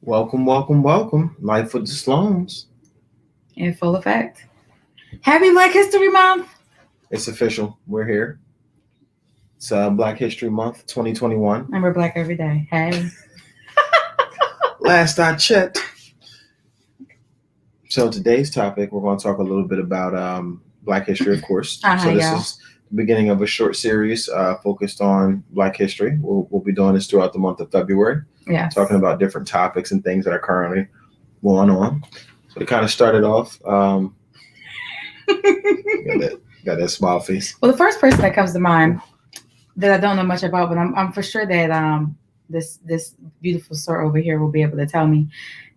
Welcome, welcome, welcome. Life with the Sloans. In full effect. Happy Black History Month. It's official. We're here. It's Black History Month 2021. And we're black every day. Hey. Last I checked. So today's topic, we're going to talk a little bit about Black history, of course. So this is the beginning of a short series focused on Black history. We'll be doing this throughout the month of February. Yeah. Talking about different topics and things that are currently going on. So to kind of started off, got that smile face. Well, the first person that comes to mind that I don't know much about, but I'm for sure that this beautiful sir over here will be able to tell me,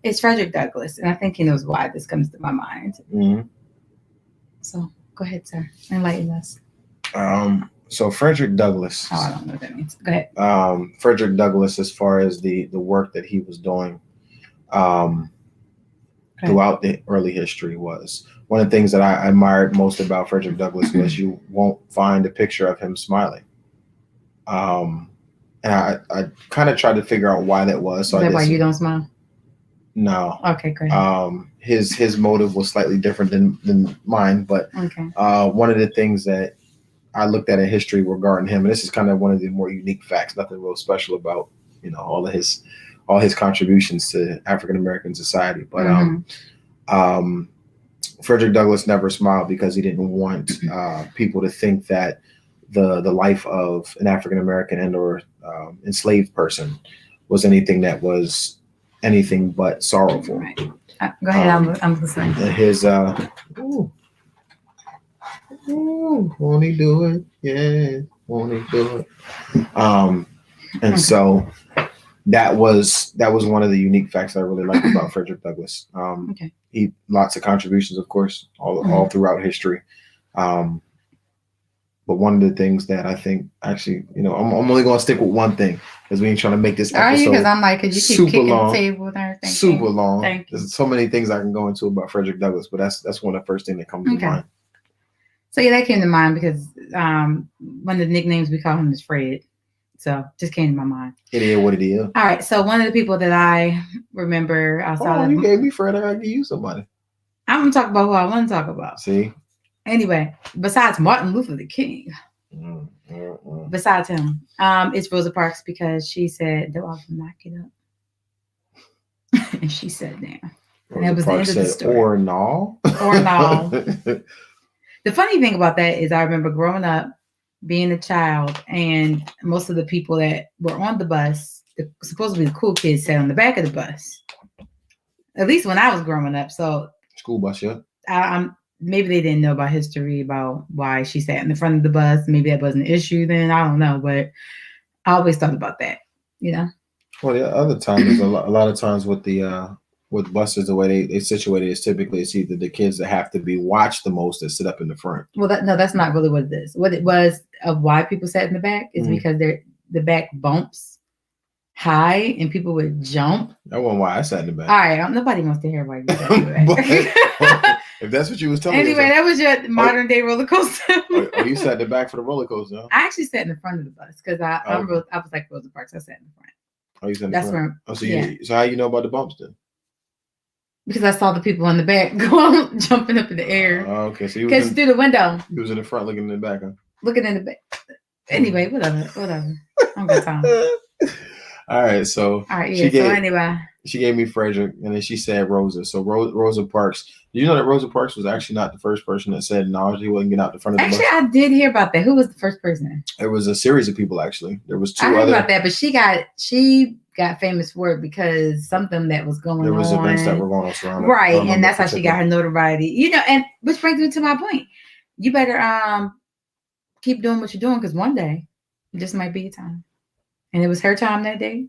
is Frederick Douglass, and I think he knows why this comes to my mind. Mm-hmm. So go ahead, sir, enlighten us. So Frederick Douglass. Oh, I don't know what that means. Go ahead. Frederick Douglass, as far as the work that he was doing throughout the early history, was one of the things that I admired most about Frederick Douglass was you won't find a picture of him smiling. And I kind of tried to figure out why that was. So is that why you don't smile? No. Okay, great. His motive was slightly different than mine, but okay. One of the things that I looked at in history regarding him, and this is kind of one of the more unique facts, nothing real special about, all his contributions to African American society. But Frederick Douglass never smiled because he didn't want people to think that the life of an African American and or enslaved person was anything that was anything but sorrowful. Right. Go ahead, I'm listening. His won't he do it? Yeah, won't he do it? And so that was one of the unique facts I really liked about Frederick Douglass. He lots of contributions, of course, all throughout history. But one of the things that I think actually, I'm only going to stick with one thing because we ain't trying to make this episode. Are you? Because I'm like, because you keep kicking the table and everything. Super long. Thank you. There's so many things I can go into about Frederick Douglass, but that's one of the first things that comes to mind. So yeah, that came to mind because one of the nicknames we call him is Fred. So just came to my mind. It is what it is. All right. So one of the people that I remember outside you gave me Fred, I gotta give you somebody. I'm gonna talk about who I want to talk about. See? Anyway, besides Martin Luther the King, besides him, it's Rosa Parks because she said, "Do I knock it up?" And she sat down. And that was Parks the end of the story. Or no. Or no. The funny thing about that is I remember growing up, being a child, and most of the people that were on the bus, supposedly the cool kids, sat on the back of the bus. At least when I was growing up. So school bus, yeah. Maybe they didn't know about history about why she sat in the front of the bus. Maybe that wasn't an issue then. I don't know, but I always thought about that. Well, the other time is a lot of times with the with buses, the way they situated is typically it's either the kids that have to be watched the most that sit up in the front. Well, that's not really what it is. What it was of why people sat in the back is because the back bumps high and people would jump. That wasn't why I sat in the back. All right, nobody wants to hear why you sat in the back. If that's what you was telling me. Anyway, that was your modern day roller coaster. You sat in the back for the roller coaster, huh? I actually sat in the front of the bus because I was like Rosa Parks. I sat in the front. Oh, you sat in the front? So how you know about the bumps then? Because I saw the people in the back going jumping up in the air. Oh, okay. So because through the window. He was in the front looking in the back, huh? Looking in the back. Anyway, whatever. I'm good time. All right, so anyway. She gave me Frederick, and then she said Rosa. So Rosa Parks. Did you know that Rosa Parks was actually not the first person that said no, she wouldn't get out the front of the bus? Actually, I did hear about that. Who was the first person? There was a series of people, actually. There was two I heard other. about that, but she got famous for it because something that was going on. There was events that were going on surrounding. Right, and that's how she got her notoriety. And which brings me to my point. You better keep doing what you're doing because one day this might be your time. And it was her time that day.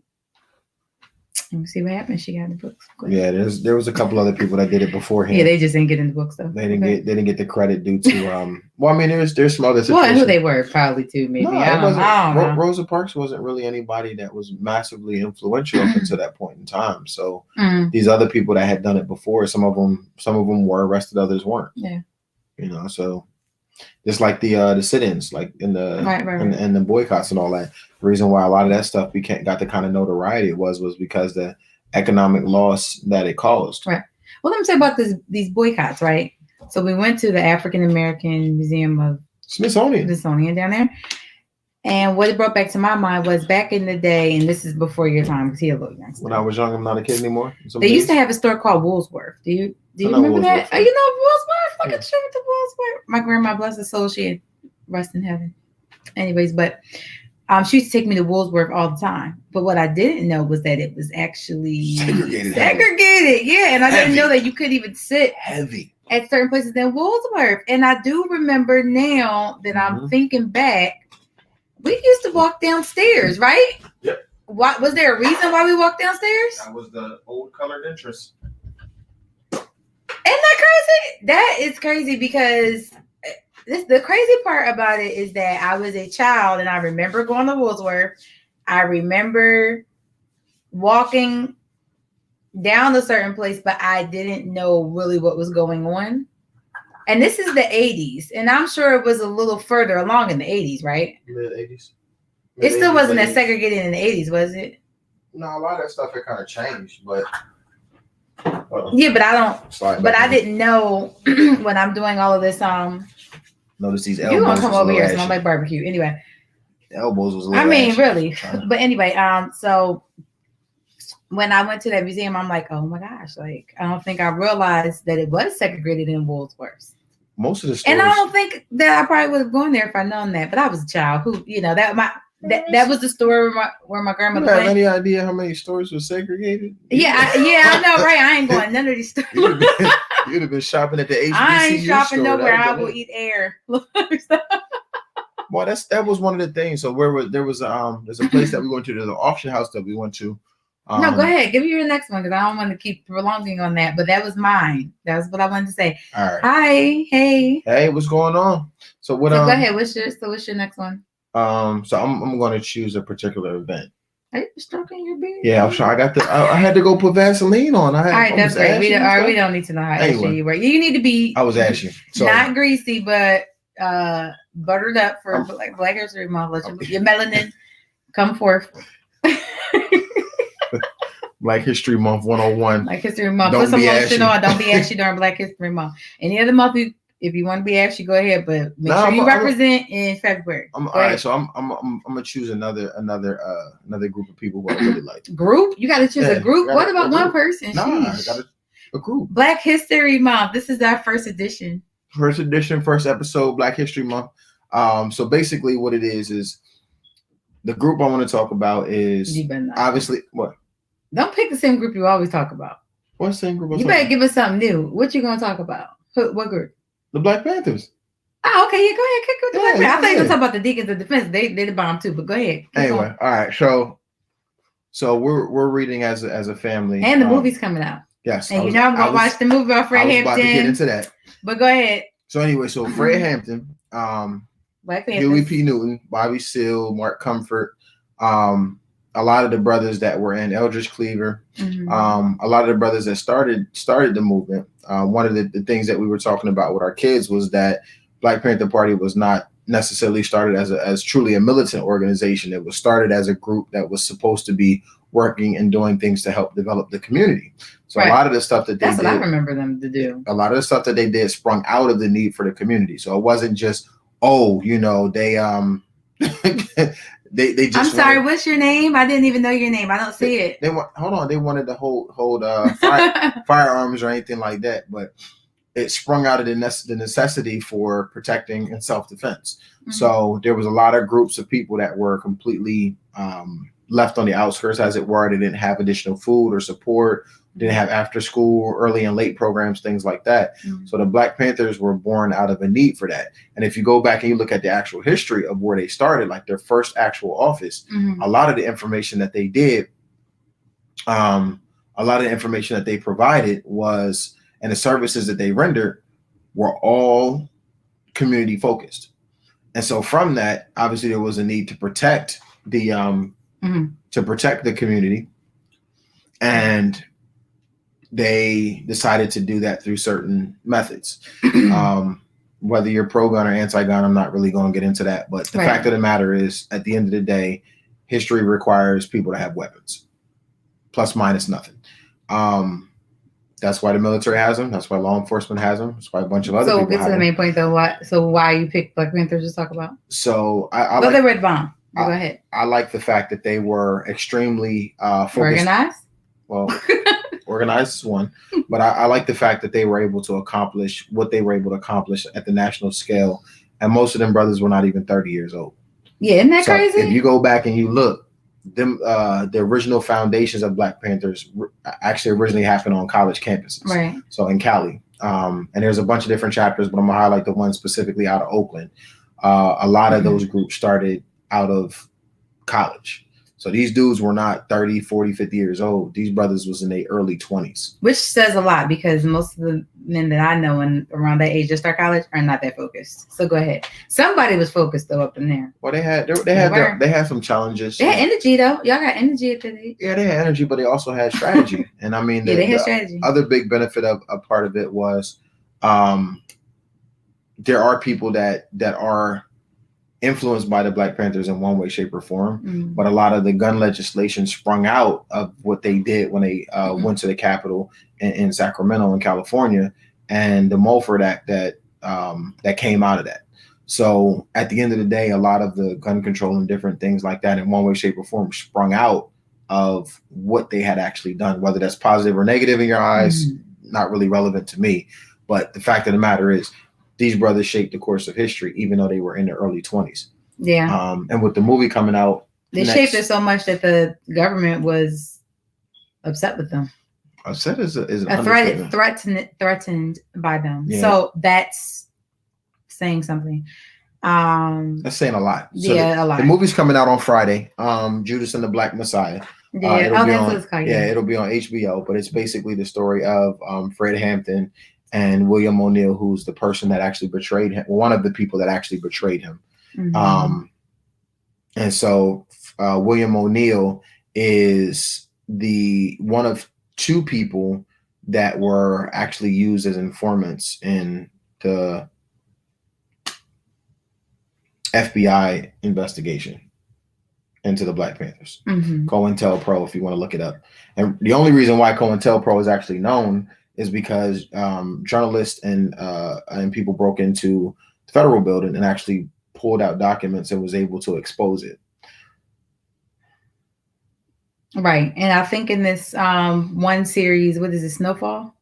Let me see what happened. She got in the books. Yeah, there was a couple other people that did it beforehand. Yeah, they just didn't get in the books though. They didn't get the credit due to well, I mean, there's some other situations. Well, who they were probably too, maybe. No, I don't know. Rosa Parks wasn't really anybody that was massively influential up until that point in time. So these other people that had done it before, some of them were arrested, others weren't. Yeah. So just like the sit-ins, like in the and the boycotts and all that. The reason why a lot of that stuff got the kind of notoriety it was because the economic loss that it caused. Right. Well, let me say about these boycotts, right? So we went to the African American Museum of Smithsonian down there. And what it brought back to my mind was back in the day, and this is before your time, because you're a little youngster. When I was young, I'm not a kid anymore. They used to have a store called Woolsworth. Do you remember that? Oh, you know Woolsworth? Look at you with the Woolsworth. My grandma, bless her soul, she had rest in heaven. Anyways, but she used to take me to Woolsworth all the time. But what I didn't know was that it was actually segregated. Yeah, and I didn't know that you couldn't even sit at certain places in Woolsworth. And I do remember now that I'm thinking back, we used to walk downstairs, right? Yep. What was there a reason why we walked downstairs? That was the old colored entrance. Isn't that crazy? That is crazy because the crazy part about it is that I was a child and I remember going to Woolsworth. I remember walking down a certain place, but I didn't know really what was going on. And this is the 80s, and I'm sure it was a little further along in the 80s, right? Mid-80s. It still wasn't as segregated in the 80s, was it? No, a lot of that stuff had kind of changed, but yeah, but I didn't know when I'm doing all of this. Notice these elbows. You gonna come over here, smell like barbecue. Anyway, the elbows was a little really. But anyway, so when I went to that museum, I'm like, oh my gosh, like I don't think I realized that it was segregated in Woolsworth. Most of the stores, and I don't think that I probably would have gone there if I'd known that. But I was a child who, that was the store where my grandmother went. You have any idea how many stores were segregated? Yeah, I know, right? I ain't going none of these stores. You'd have been shopping at the HBCU I ain't shopping store. nowhere. I will eat air. Well, that was one of the things. So there's a place that we went to. There's an auction house that we went to. No, go ahead. Give me your next one because I don't want to keep prolonging on that. But that was mine. That's what I wanted to say. All right. Hi. Hey, what's going on? So what? So go ahead. What's your next one? So I'm going to choose a particular event. Are you stroking your beard? Yeah, I'm sure. I had to go put Vaseline on. All right, that's great. We don't need to know how ashy you were. You need to be. I was ashy. Not greasy, but buttered up for Black History Month. Your melanin come forth. Black History Month 101. Black History Month. Put some lotion on. Don't be ashy during Black History Month. Any other month, if you want to be ashy, go ahead. But make sure you represent in February. All right, so I'm gonna choose another group of people who I really like. Group? You got to choose a group. What about one person? No, I got a group. Black History Month. This is our first edition. First episode, Black History Month. So basically, what it is the group I want to talk about is obviously what. Don't pick the same group you always talk about. What same group? You better give us something new. What you gonna talk about? What group? The Black Panthers. Oh, okay. Yeah, go ahead. Kick with the Black Panthers. I thought you were gonna talk about the Deacons of Defense. They the bomb too, but go ahead. Anyway, all right. So we're reading as a family, and the movie's coming out. Yes, and I'm gonna watch the movie about Fred Hampton. About to get into that, but go ahead. So anyway, Fred Hampton, Black Panthers, Huey P. Newton, Bobby Seale, Mark Comfort, a lot of the brothers that were in Eldridge Cleaver, a lot of the brothers that started the movement. One of the things that we were talking about with our kids was that Black Panther Party was not necessarily started as truly a militant organization. It was started as a group that was supposed to be working and doing things to help develop the community. So a lot of the stuff that they did, what I remember them to do. A lot of the stuff that they did sprung out of the need for the community. So it wasn't just, they just. I'm sorry. What's your name? I didn't even know your name. I don't see it. They wanted to hold firearms or anything like that, but it sprung out of the necessity for protecting and self-defense. So there was a lot of groups of people that were completely left on the outskirts, as it were. They didn't have additional food or support. Didn't have after school, early and late programs, things like that. So the Black Panthers were born out of a need for that. And if you go back and you look at the actual history of where they started, like their first actual office, a lot of the information that they did, a lot of the information that they provided was, and the services that they rendered were all community focused. And so from that, obviously there was a need to protect the community, and they decided to do that through certain methods. Whether you're pro-gun or anti-gun, I'm not really going to get into that. But the fact of the matter is, at the end of the day, history requires people to have weapons. plus minus nothing. That's why the military has them. That's why law enforcement has them. That's why a bunch of other So we'll people get to have the them. main point though. Why you picked Black Panthers to talk about? So I Well, like, they read bomb. Go ahead. I like the fact that they were extremely focused. Organized. Well, organized is one, but I like the fact that they were able to accomplish what they were able to accomplish at the national scale, and most of them brothers were not even 30 years old. Yeah, isn't that So crazy? if you go back and you look, them the original foundations of Black Panthers actually originally happened on college campuses. Right. So in Cali, and there's a bunch of different chapters, but I'm gonna highlight the one specifically out of Oakland. A lot of those groups started out of college. So these dudes were not 30, 40, 50 years old. These brothers was in their early 20s. Which says a lot because most of the men that I know and around that age just start college are not that focused. So go ahead. Somebody was focused though up in there. Well, they had some challenges. They had energy though. Y'all got energy at that age. Yeah, they had energy, but they also had strategy. And I mean, they had strategy. Other big benefit of a part of it was there are people that are influenced by the Black Panthers in one way, shape, or form. But a lot of the gun legislation sprung out of what they did when they went to the Capitol in Sacramento in California, and the Mulford Act that came out of that. So at the end of the day, a lot of the gun control and different things like that in one way, shape, or form sprung out of what they had actually done. Whether that's positive or negative in your eyes, not really relevant to me. But the fact of the matter is, these brothers shaped the course of history, even though they were in their early 20s. Yeah. And with the movie coming out, they shaped it so much that the government was upset with them. Upset is threatened by them. Yeah. So that's saying something. That's saying a lot. So a lot. The movie's coming out on Friday. Judas and the Black Messiah. Yeah, it'll be on HBO. But it's basically the story of Fred Hampton and William O'Neill, who's the person that actually betrayed him, one of the people that actually betrayed him. And so William O'Neill is the one of two people that were actually used as informants in the FBI investigation into the Black Panthers. COINTELPRO, if you want to look it up. And the only reason why COINTELPRO is actually known is because journalists and people broke into the federal building and actually pulled out documents and was able to expose it. Right. And I think in this one series, what is it, Snowfall?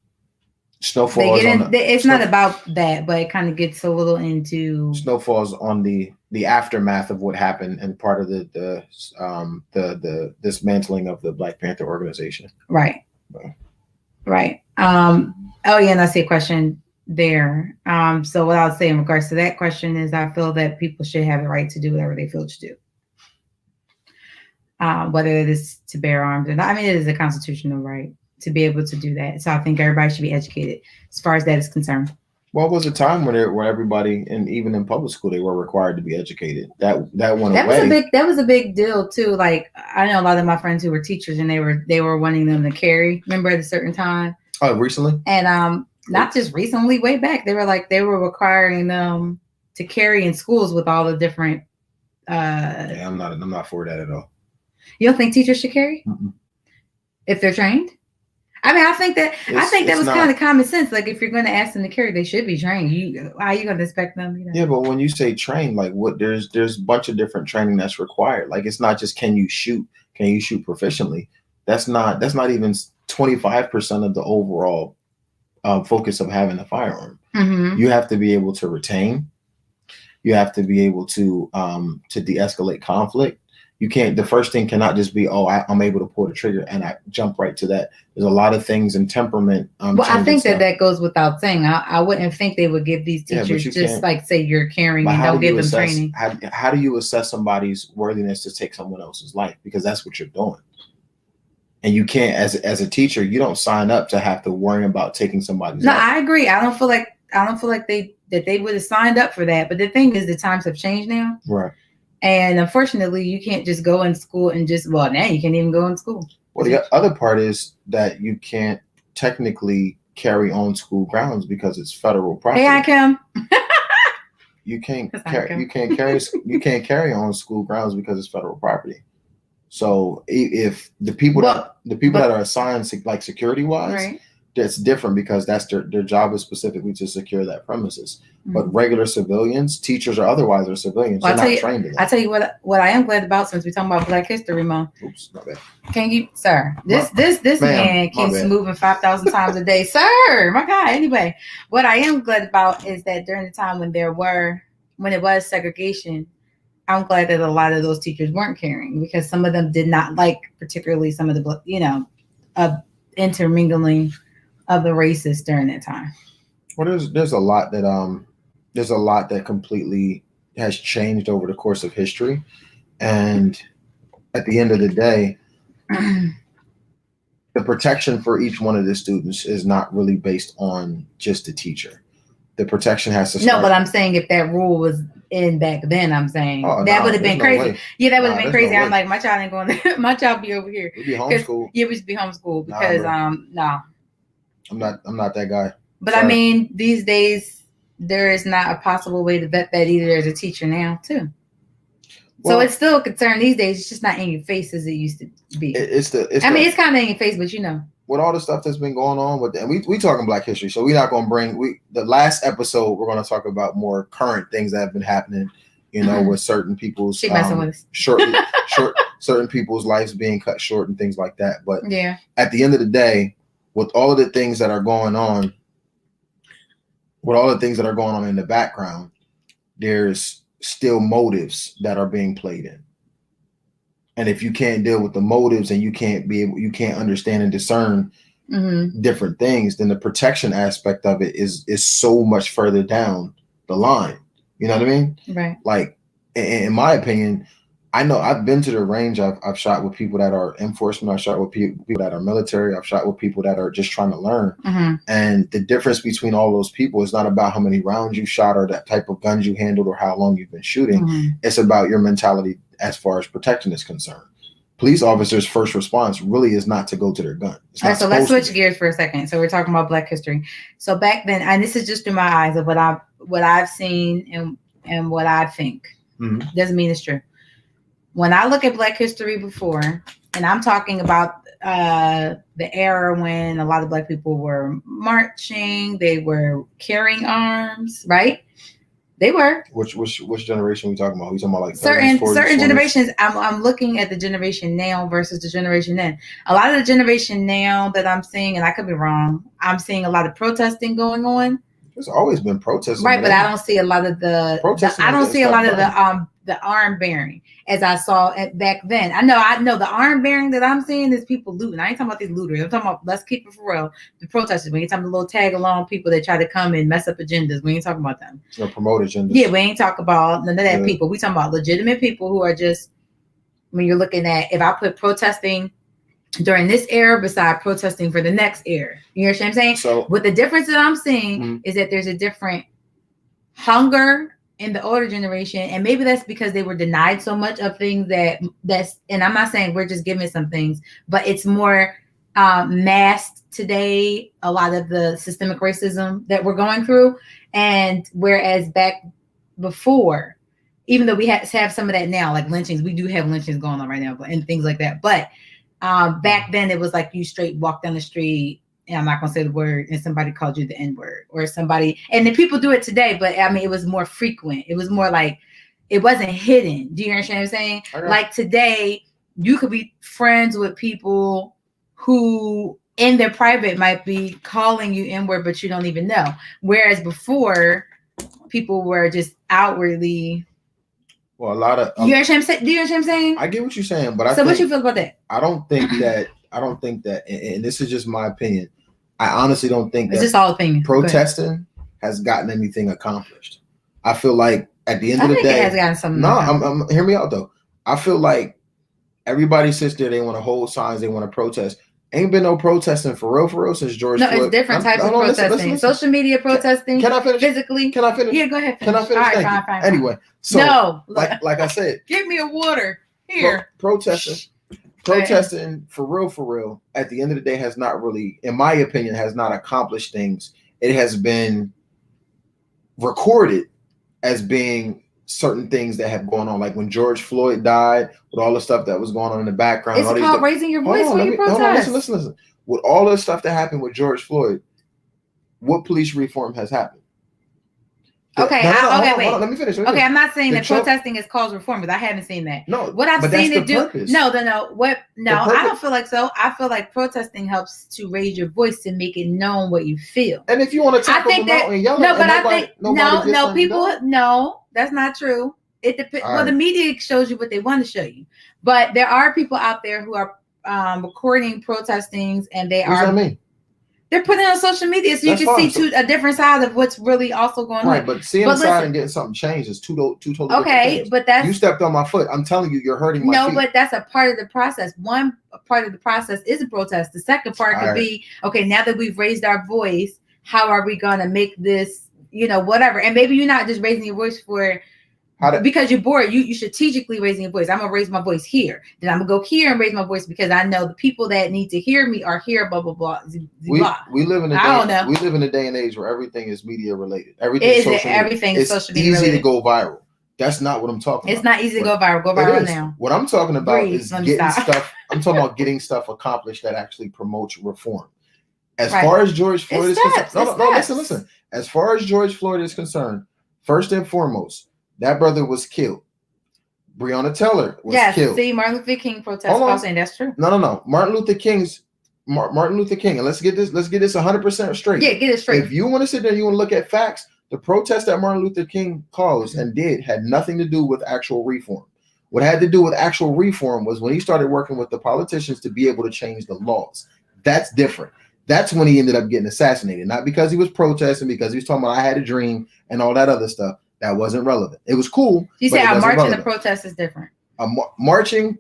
Snowfall. It's not about that, but it kind of gets a little into. Snowfall's on the aftermath of what happened and part of the dismantling of the Black Panther organization. Right. Right. Oh yeah, and I see a question there. So what I'll say in regards to that question is I feel that people should have the right to do whatever they feel to do. Whether it is to bear arms or not. I mean, it is a constitutional right to be able to do that. So I think everybody should be educated as far as that is concerned. Well, it was a time when everybody, and even in public school, they were required to be educated. That went away. That was a big deal too. Like I know a lot of my friends who were teachers, and they were wanting them to carry. Remember at a certain time. Oh, recently. And not just recently, way back, they were requiring them to carry in schools with all the different. Yeah, I'm not for that at all. You don't think teachers should carry if they're trained? I mean, I think that was kind of common sense. Like, if you're going to ask them to carry, they should be trained. How are you going to expect them? You know? Yeah, but when you say trained, like what? There's a bunch of different training that's required. Like, it's not just can you shoot proficiently. That's not even 25% of the overall focus of having a firearm. You have to be able to retain. You have to be able to de-escalate conflict. You can't. The first thing cannot just be, I'm able to pull the trigger and I jump right to that. There's a lot of things in temperament. Well, I think that goes without saying. I wouldn't think they would give these teachers just like say you're carrying and don't give them training. How do you assess somebody's worthiness to take someone else's life? Because that's what you're doing. And you can't, as a teacher, you don't sign up to have to worry about taking somebody's life. No, I agree. I don't feel like they would have signed up for that. But the thing is, the times have changed now. Right. And unfortunately, you can't just go in school and now you can't even go in school. Well, the other part is that you can't technically carry on school grounds because it's federal property. Hey, I can. You can't carry on school grounds because it's federal property. So if the people that are assigned like security wise, right. that's different because that's their job is specifically to secure that premises. But regular civilians, teachers or otherwise, are civilians. Well, They're not trained in that. I tell you what I am glad about, since we're talking about Black History Month. Oops, not bad. Can you, sir? This man keeps moving 5,000 times a day, sir. My God. Anyway, what I am glad about is that during the time when it was segregation, I'm glad that a lot of those teachers weren't caring, because some of them did not like, particularly some of the intermingling of the races during that time. Well, there's a lot that completely has changed over the course of history, and at the end of the day, the protection for each one of the students is not really based on just the teacher. The protection has to start. No, but I'm saying if that rule was in back then, I'm saying that would have been crazy. Yeah, that would have been crazy. I'm like, my child ain't going there. My child be over here. We'd be homeschooled. Yeah, we should be homeschooled because no. I'm not that guy. But sorry. I mean, these days there is not a possible way to vet that either as a teacher now too. Well, so it's still a concern these days. It's just not in your face as it used to be. It's kind of in your face, but with all the stuff that's been going on with, and we talking Black history, so we're not going to bring the last episode. We're going to talk about more current things that have been happening, with certain people's certain people's lives being cut short and things like that. But yeah, at the end of the day, with all of the things that are going on, in the background, there's still motives that are being played in. And if you can't deal with the motives and you can't understand and discern different things, then the protection aspect of it is so much further down the line. You know what I mean? Right. Like, in my opinion, I know I've been to the range. I've shot with people that are enforcement. I've shot with people that are military. I've shot with people that are just trying to learn. And the difference between all those people is not about how many rounds you shot or that type of guns you handled or how long you've been shooting. It's about your mentality as far as protection is concerned. Police officers' first response really is not to go to their gun. All right, so let's switch gears for a second. So we're talking about Black history. So back then, and this is just through my eyes of what I've seen and what I think. Doesn't mean it's true. When I look at Black history before, and I'm talking about the era when a lot of Black people were marching, they were carrying arms, right? They were. Which generation are we talking about? We talking about like certain 30s, 40s, generations. I'm looking at the generation now versus the generation then. A lot of the generation now that I'm seeing, and I could be wrong, I'm seeing a lot of protesting going on. There's always been protesting, right? But I don't see a lot of the arm bearing as I saw back then. I know the arm bearing that I'm seeing is people looting. I ain't talking about these looters. I'm talking about, let's keep it for real, the protesters. We ain't talking about the little tag along people that try to come and mess up agendas. We ain't talking about them. Or promote agendas. Yeah, we ain't talking about none of that people. We talking about legitimate people who are just, when you're looking at, if I put protesting during this era beside protesting for the next era, you know what I'm saying? So with the difference that I'm seeing is that there's a different hunger in the older generation, and maybe that's because they were denied so much of things that's, and I'm not saying we're just giving some things, but it's more masked today, a lot of the systemic racism that we're going through. And whereas back before, even though we have some of that now, like lynchings, we do have lynchings going on right now, and things like that, but back then it was like you straight walk down the street, and I'm not going to say the word, and somebody called you the N-word, or somebody, and then people do it today, but I mean, it was more frequent. It was more like, it wasn't hidden. Do you understand what I'm saying? Okay. Like today, you could be friends with people who in their private might be calling you N-word, but you don't even know. Whereas before, people were just outwardly. Well, a lot of. You understand what I'm saying? Do you understand what I'm saying? I get what you're saying, but what you feel about that? I don't think that, and this is just my opinion, I honestly don't think it's just all opinion. Protesting has gotten anything accomplished. I feel like at the end of the day, it has gotten something. No, hear me out though. I feel like everybody sits there, they want to hold signs, they want to protest. Ain't been no protesting for real since George Floyd. No, it's different types of protesting. Listen. Social media protesting. Can I finish? Physically. Can I finish? Yeah, go ahead. Can I finish? All right, fine. Anyway, so no, like I said, give me a water here. Protesting for real, at the end of the day has not really, in my opinion, has not accomplished things. It has been recorded as being certain things that have gone on, like when George Floyd died, with all the stuff that was going on in the background. It's called raising your voice when you protest. Hold on, listen. With all the stuff that happened with George Floyd, what police reform has happened? Okay, wait. Let me finish. I'm not saying that protesting is cause reform, because I haven't seen that. No, what I've seen it do. Purpose. No. I don't feel like so. I feel like protesting helps to raise your voice to make it known what you feel. And if you want to talk and yell, that's not true. It depends. Well, the media shows you what they want to show you, but there are people out there who are recording protestings, and they are. What does that mean? They're putting it on social media, so you can see a different side of what's really also going on. Right, but seeing the side and getting something changed is two totally different things. But that's... You stepped on my foot. I'm telling you, you're hurting my feet. No, but that's a part of the process. One part of the process is a protest. The second part could be, okay, now that we've raised our voice, how are we going to make this, whatever. And maybe you're not just raising your voice because you're bored. You strategically raising your voice. I'm gonna raise my voice here. Then I'm gonna go here and raise my voice because I know the people that need to hear me are here. Blah blah blah. We live in a day and age where everything is media related. Everything is social media related. To go viral. That's not what I'm talking about. It's not easy to go viral. Go viral now. What I'm talking about is getting stuff. I'm talking about getting stuff accomplished that actually promotes reform. As far as George Floyd is concerned, listen. As far as George Floyd is concerned, first and foremost, that brother was killed. Breonna Taylor was killed. See, Martin Luther King protest. Saying that's true. No. Martin Luther King. And let's get this 100% straight. Yeah, get it straight. If you want to sit there and you want to look at facts, the protest that Martin Luther King caused and did had nothing to do with actual reform. What had to do with actual reform was when he started working with the politicians to be able to change the laws. That's different. That's when he ended up getting assassinated. Not because he was protesting, because he was talking about I had a dream and all that other stuff. That wasn't relevant. It was cool. You say a march and a protest is different. Marching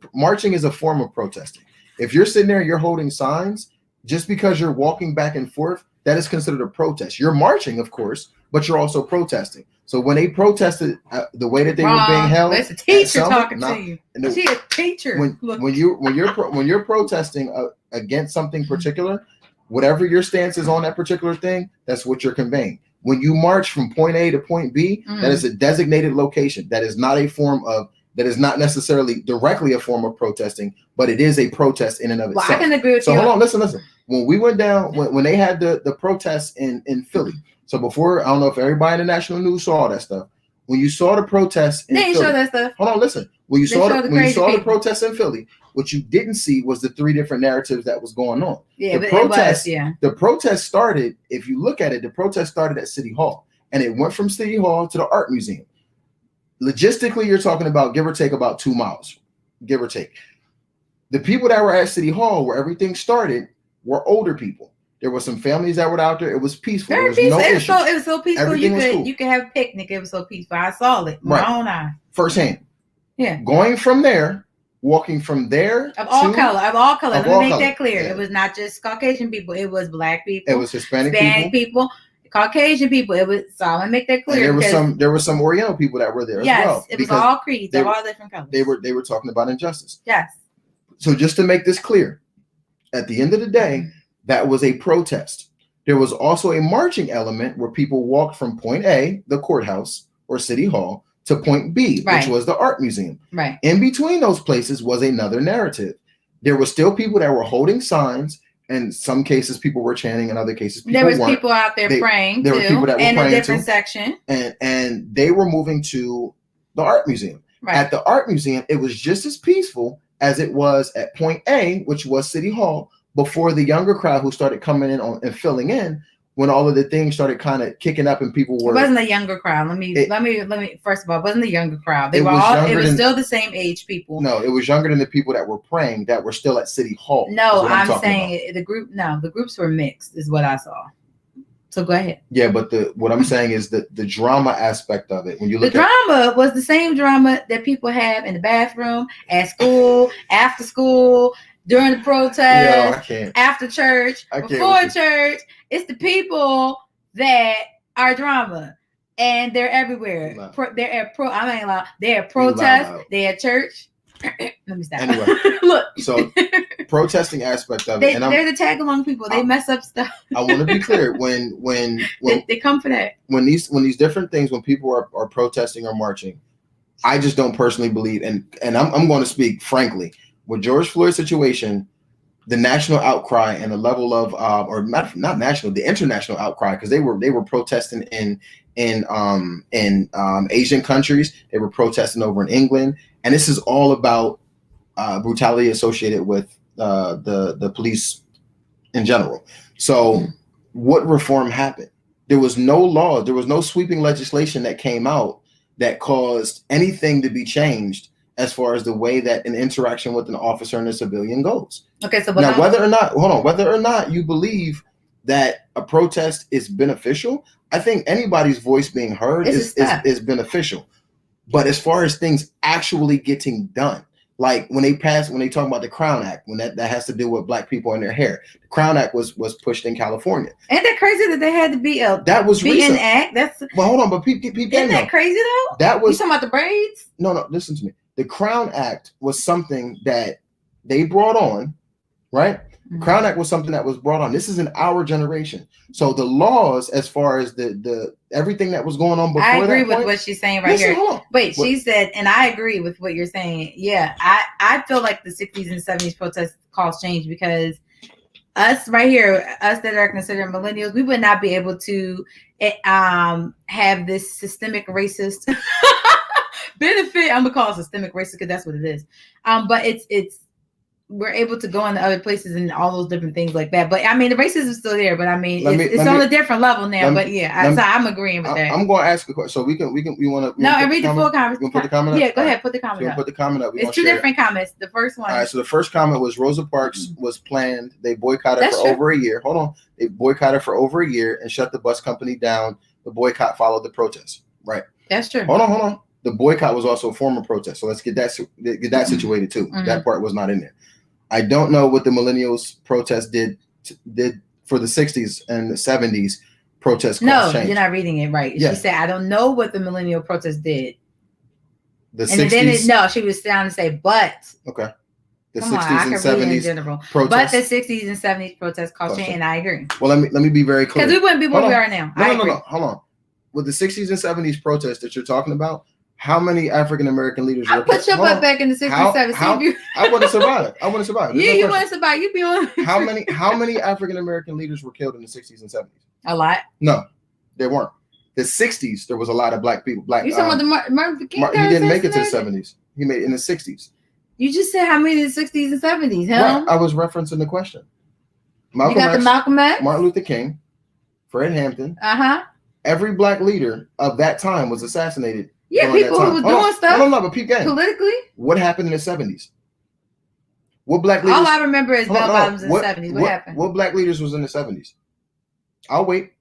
is a form of protesting. If you're sitting there and you're holding signs, just because you're walking back and forth, that is considered a protest. You're marching, of course, but you're also protesting. So when they protested the way that they were being held, it's a teacher talking to you. She's a teacher. When you're protesting against something particular, whatever your stance is on that particular thing, that's what you're conveying. When you march from point A to point B, that is a designated location. That is not necessarily directly a form of protesting, but it is a protest in and of itself. I can agree with you. So hold on, listen. When we went down, when they had the protests in Philly, so before, I don't know if everybody in the national news saw all that stuff. When you saw the protests in Philly, show that stuff. Hold on, listen. When you saw the protests in Philly, what you didn't see was the three different narratives that was going on. Yeah, the protest started, if you look at it, the protest started at City Hall, and it went from City Hall to the Art Museum. Logistically, you're talking about give or take about 2 miles, give or take. The people that were at City Hall, where everything started, were older people. There were some families that were out there. It was peaceful. Very peaceful. It was so peaceful. Everything you could have a picnic. It was so peaceful. I saw it with my own eye. Firsthand. Yeah. Going from there, walking from there. Of all color. Let me make that clear. Yeah. It was not just Caucasian people. It was Black people. It was Hispanic people. Caucasian people. It was, so I'm gonna make that clear. And there were some Oriental people that were there as well. It was all creeds of all different colors. They were talking about injustice. Yes. So just to make this clear, at the end of the day, that was a protest. There was also a marching element where people walked from point A, the courthouse or City Hall, to point B, which was the Art Museum. Right. In between those places was another narrative. There were still people that were holding signs. In some cases, people were chanting. In other cases, people weren't. There was people out there praying. There were people that were praying in a different section. And they were moving to the Art Museum. Right. At the Art Museum, it was just as peaceful as it was at point A, which was City Hall, before the younger crowd who started coming in and filling in, when all of the things started kind of kicking up and people were. It wasn't a younger crowd. Let me. First of all, it wasn't a younger crowd. It was still the same age people. No, it was younger than the people that were praying that were still at City Hall. No, I'm saying the groups were mixed, is what I saw. So go ahead. Yeah, but what I'm saying is the drama aspect of it. When you look, drama was the same drama that people have in the bathroom, at school, after school, during the protest, after church, before church. It's the people that are drama, and they're everywhere. No. They're at They're at protest. They're at church. Let me stop. Anyway, look. So protesting aspect of it. They're the tag along people. They mess up stuff. I want to be clear. When they come for that. When these different things, when people are protesting or marching, I just don't personally believe, and I'm going to speak frankly with George Floyd's situation, the national outcry and the level of or not national, the international outcry, because they were protesting in Asian countries, they were protesting over in England, and this is all about brutality associated with the police in general. So, what reform happened? There was no law, there was no sweeping legislation that came out that caused anything to be changed as far as the way that an interaction with an officer and a civilian goes. Okay, so now, whether or not you believe that a protest is beneficial, I think anybody's voice being heard is beneficial. But as far as things actually getting done, like when they talk about the Crown Act, when that has to do with black people and their hair, the Crown Act was pushed in California. Ain't that crazy that they had to be that was recent. An act? That's well, hold on, but people isn't that crazy though? That was you talking about the braids? No, listen to me. The Crown Act was something that they brought on, right? Mm-hmm. Crown Act was something that was brought on. This is in our generation. So the laws, as far as the everything that was going on before, I agree with what she's saying right here. Wait, she said, and I agree with what you're saying. Yeah, I feel like the 60s and 70s protest caused change because us right here, us that are considered millennials, we would not be able to have this systemic racist benefit. I'm gonna call it systemic racist because that's what it is. But it's we're able to go into other places and all those different things like that. But I mean, the racism is still there. But I mean, it's on a different level now. But yeah, I'm agreeing with that. I'm going to ask a question. So we want to. No, and read the full comment. You want to put the comment up? Yeah, go ahead. Put the comment up. Put the comment up. It's two different comments. The first one. All right. So the first comment was Rosa Parks was planned. They boycotted for over a year. Hold on. They boycotted for over a year and shut the bus company down. The boycott followed the protest. Right. That's true. Hold on. The boycott was also a form of protest. So let's get that situated too. Mm-hmm. That part was not in there. I don't know what the millennials protest did for the 60s and the 70s protest. No, you're not reading it right. Yeah. She said, I don't know what the millennial protest did. The 60s. She was down to say, but. Okay. The 60s and 70s protest. But the 60s and 70s protest caused change, and I agree. Well, let me be very clear. Because we wouldn't be where we are now. No. Hold on. With the 60s and 70s protest that you're talking about, how many African American leaders were killed? Put your butt back in the 60s, 70s. I want to survive. Yeah, you want to survive. You be on. How many African American leaders were killed in the 60s and 70s? A lot. No, there weren't. The 60s, there was a lot of black people. You talking about the Martin Luther King? He didn't make it to the 70s. He made it in the 60s. You just said how many in the 60s and 70s, huh? Right. I was referencing the question. Malcolm X, Martin Luther King, Fred Hampton. Every black leader of that time was assassinated. Yeah, people who were doing stuff. No, but peep game. Politically? What happened in the 70s? What black leaders? All I remember is bell bottoms in the 70s. What happened? What black leaders was in the 70s? I'll wait.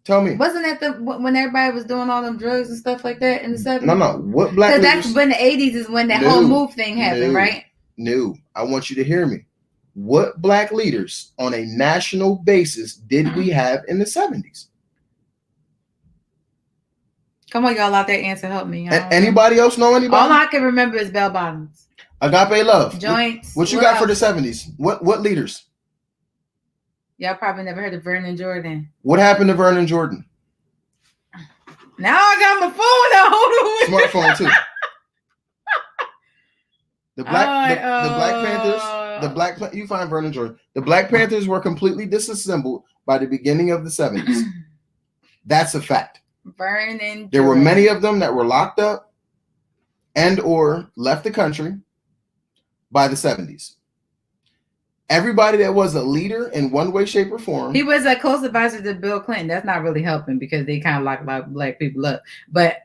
Tell me. Wasn't that when everybody was doing all them drugs and stuff like that in the 70s? No. What black leaders? Because that's when the 80s is when that whole move thing happened, right? No. I want you to hear me. What black leaders on a national basis did we have in the 70s? Come on, y'all out there, answer, help me. Anybody else know anybody? All I can remember is bell bottoms. Agape love. Joints. What you got for the 70s? What leaders? Y'all probably never heard of Vernon Jordan. What happened to Vernon Jordan? Now I got my phone out. Smartphone too. The Black Panthers. You find Vernon Jordan. The Black Panthers were completely disassembled by the beginning of the 70s. That's a fact. Vernon Jordan. There were many of them that were locked up and or left the country by the 70s. Everybody that was a leader in one way, shape, or form. He was a close advisor to Bill Clinton. That's not really helping because they kind of lock black people up. But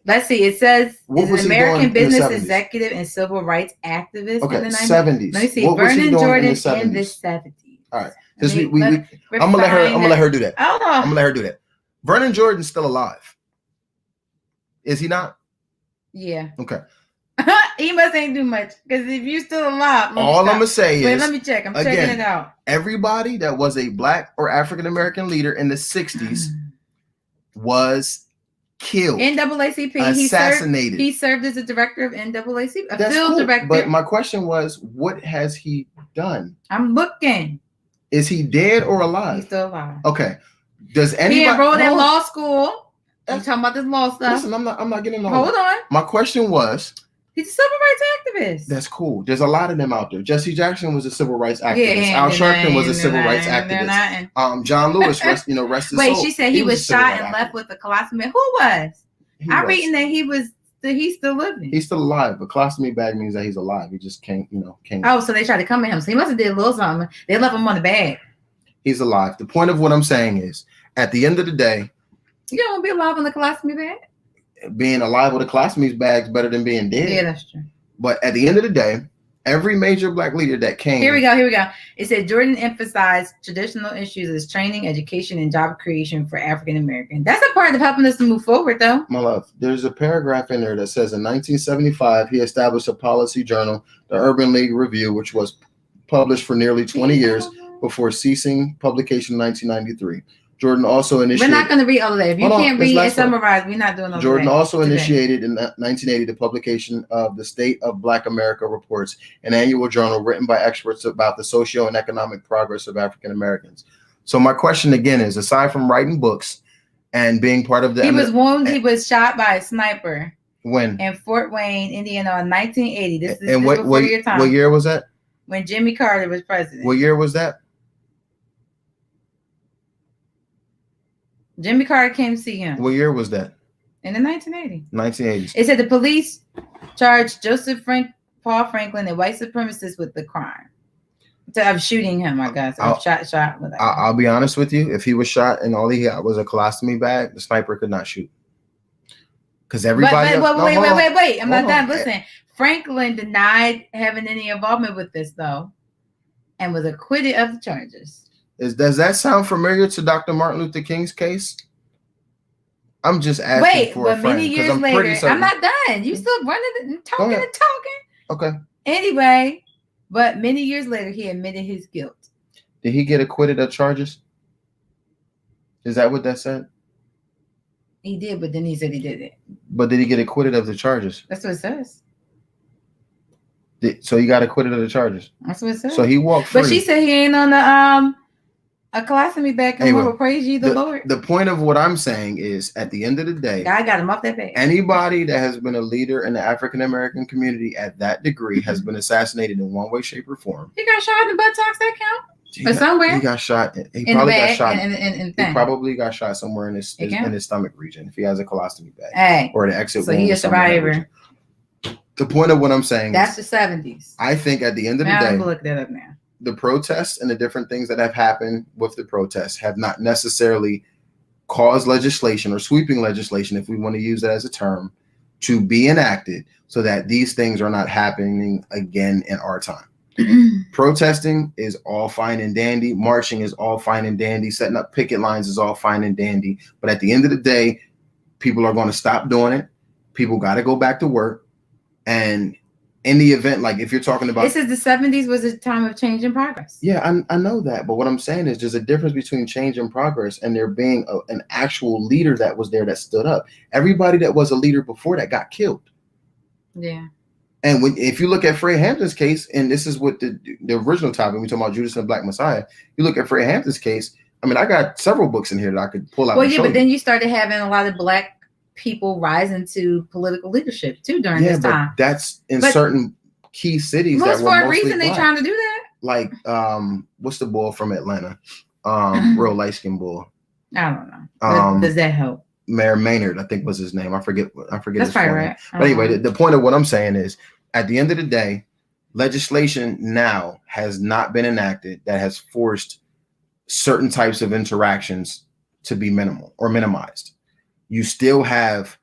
let's see. It says is an American business executive and civil rights activist in the 70s. Let me see. Vernon Jordan in the 70s. All right. Because I'm gonna let her do that. I'm gonna let her do that. Vernon Jordan's still alive. Is he not? Yeah. Okay. He must ain't do much because if you're still alive, all I'm gonna say is, let me check. I'm checking it out. Everybody that was a black or African American leader in the 60s was killed. NAACP. Assassinated. He served as a director of NAACP, field director. But my question was, what has he done? I'm looking. Is he dead or alive? He's still alive. Okay. Does anybody? He enrolled in law school. You talking about this law stuff? Listen, I'm not getting on. Hold on. My question was. He's a civil rights activist. That's cool. There's a lot of them out there. Jesse Jackson was a civil rights activist. Al Sharpton was a civil rights activist. John Lewis, rest his Wait, soul. She said he was shot and left with a colostomy. Who was? I'm reading that he's still living. He's still alive, but colostomy bag means that he's alive. He just can't. Oh, so they tried to come at him. So he must have did a little something. They left him on the bag. He's alive. The point of what I'm saying is, at the end of the day, you don't want to be alive on the colostomy bag. Being alive with a colostomy bag is better than being dead. Yeah, that's true. But at the end of the day, every major Black leader that came. Here we go. It said Jordan emphasized traditional issues as training, education, and job creation for African Americans. That's a part of helping us to move forward, though. My love, there's a paragraph in there that says in 1975, he established a policy journal, the Urban League Review, which was published for nearly 20 years before ceasing publication in 1993. Jordan also initiated. We're not going to read all of that. If you can't read and summarize, we're not doing all of that. Jordan also initiated in 1980 the publication of the State of Black America Reports, an annual journal written by experts about the socio and economic progress of African Americans. So my question again is, aside from writing books and being part of the... He was wounded. He was shot by a sniper. When? In Fort Wayne, Indiana, in 1980. This is before your time. What year was that? When Jimmy Carter was president. What year was that? Jimmy Carter came to see him. What year was that? In the 1980s. 1980s. It said the police charged Paul Franklin, a white supremacist, with the crime of shooting him. I guess shot. I'll be honest with you. If he was shot and all he got was a colostomy bag, the sniper could not shoot. Because everybody. Wait. I'm not done. Listen, Franklin denied having any involvement with this, though, and was acquitted of the charges. Does that sound familiar to Dr. Martin Luther King's case? I'm just asking for a friend. Many years later, I'm not done. You still running and talking. Okay. Anyway, but many years later, he admitted his guilt. Did he get acquitted of charges? Is that what that said? He did, but then he said he did it. But did he get acquitted of the charges? That's what it says. So he got acquitted of the charges. That's what it says. So he walked free. But she said he ain't on the a colostomy bag. Anyway, will praise you, the Lord. The point of what I'm saying is, at the end of the day, God got him off that bag. Anybody that has been a leader in the African American community at that degree has been assassinated in one way, shape, or form. He got shot in the buttocks. That count? Somewhere he got shot. He probably got shot somewhere in his stomach region if he has a colostomy bag or the exit. So he a survivor. The point of what I'm saying that's the 70s. I think at the end of the day, I'm gonna look that up now. The protests and the different things that have happened with the protests have not necessarily caused legislation or sweeping legislation, if we want to use that as a term, to be enacted so that these things are not happening again in our time. Protesting is all fine and dandy. Marching is all fine and dandy. Setting up picket lines is all fine and dandy. But at the end of the day, people are going to stop doing it. People got to go back to work. And in the event, like if you're talking about... This is the 70s was a time of change and progress. Yeah, I know that. But what I'm saying is there's a difference between change and progress and there being an actual leader that was there that stood up. Everybody that was a leader before that got killed. Yeah. And if you look at Fred Hampton's case, and this is what the original topic, we talking about Judas and the Black Messiah, you look at Fred Hampton's case, I mean, I got several books in here that I could pull out. Well, yeah, but then you started having a lot of Black people rise into political leadership too during this time. That's in certain key cities. What's for a reason they trying to do that? Like, what's the bull from Atlanta? Real light skinned bull. I don't know. Does that help? Mayor Maynard, I think was his name. I forget. That's probably right. But anyway, the point of what I'm saying is, at the end of the day, legislation now has not been enacted that has forced certain types of interactions to be minimal or minimized. You still have,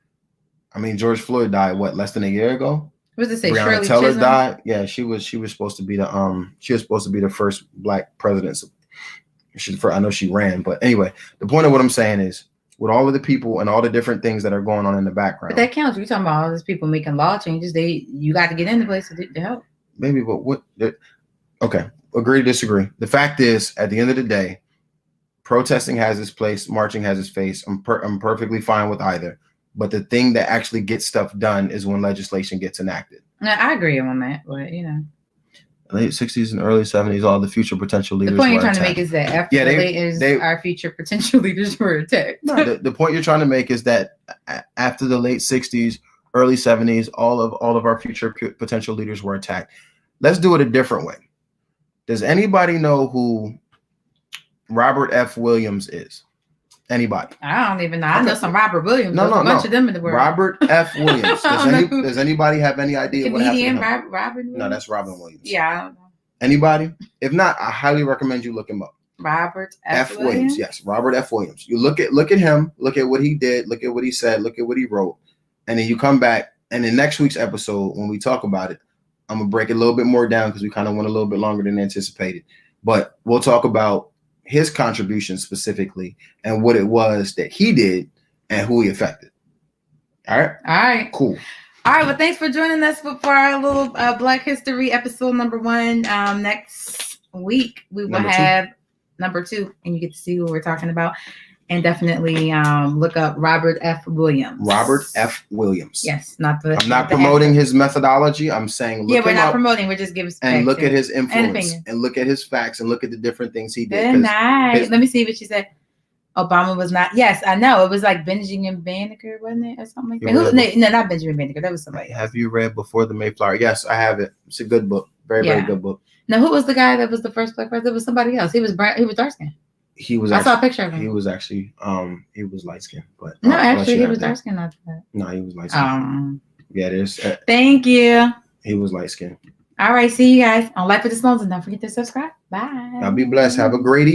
I mean, George Floyd died less than a year ago. What does it say? Breonna Shirley Taylor Chisholm? died. Yeah, she was supposed to be the first Black president. I know she ran, but anyway, the point of what I'm saying is, with all of the people and all the different things that are going on in the background. But that counts. We're talking about all these people making law changes. You got to get into place to help. Maybe, but what? Okay, agree to disagree. The fact is, at the end of the day, protesting has its place, marching has its place. I'm perfectly fine with either. But the thing that actually gets stuff done is when legislation gets enacted. No, I agree on that, but late 60s and early 70s, all the future potential leaders The point were you're trying attacked. to make is that after Yeah, the late our future potential leaders were attacked. No, the point you're trying to make is that after the late 60s, early 70s, all of our future potential leaders were attacked. Let's do it a different way. Does anybody know who Robert F. Williams is? Anybody? I don't even know. I know some Robert Williams. There's a bunch of them in the world. Robert F. Williams. Does anybody have any idea what happened to him? Robin Williams? No, that's Robin Williams. Yeah, I don't know. Anybody? If not, I highly recommend you look him up. Robert F. Williams. Yes, Robert F. Williams. You look at him, look at what he did, look at what he said, look at what he wrote, and then you come back. And in next week's episode, when we talk about it, I'm gonna break it a little bit more down because we kind of went a little bit longer than anticipated. But we'll talk about his contribution specifically and what it was that he did and who he affected. All right. Cool. All right. Well, thanks for joining us for our little Black History episode number 1. Next week we will have number 2, and you get to see what we're talking about. And definitely look up Robert F. Williams. Robert F. Williams. Yes, I'm not promoting his methodology. I'm saying look we're not promoting. We're just giving and look at his influence and look at his facts and look at the different things he did. Good night. Let me see what she said. Obama was not. Yes, I know. It was like Benjamin Banneker, wasn't it, or something like that? No, not Benjamin Banneker. That was somebody else. Have you read Before the Mayflower? Yes, I have it. It's a good book. Very good book. Now, who was the guy that was the first black president? It was somebody else. He was dark skinned. I saw a picture of him. He was actually he was light skinned, but no, actually he was dark skinned after that. No, he was light skinned. Yeah, there's. Thank you. He was light skinned. All right, see you guys on Life with the Sloans, and don't forget to subscribe. Bye. Now be blessed. Have a great evening.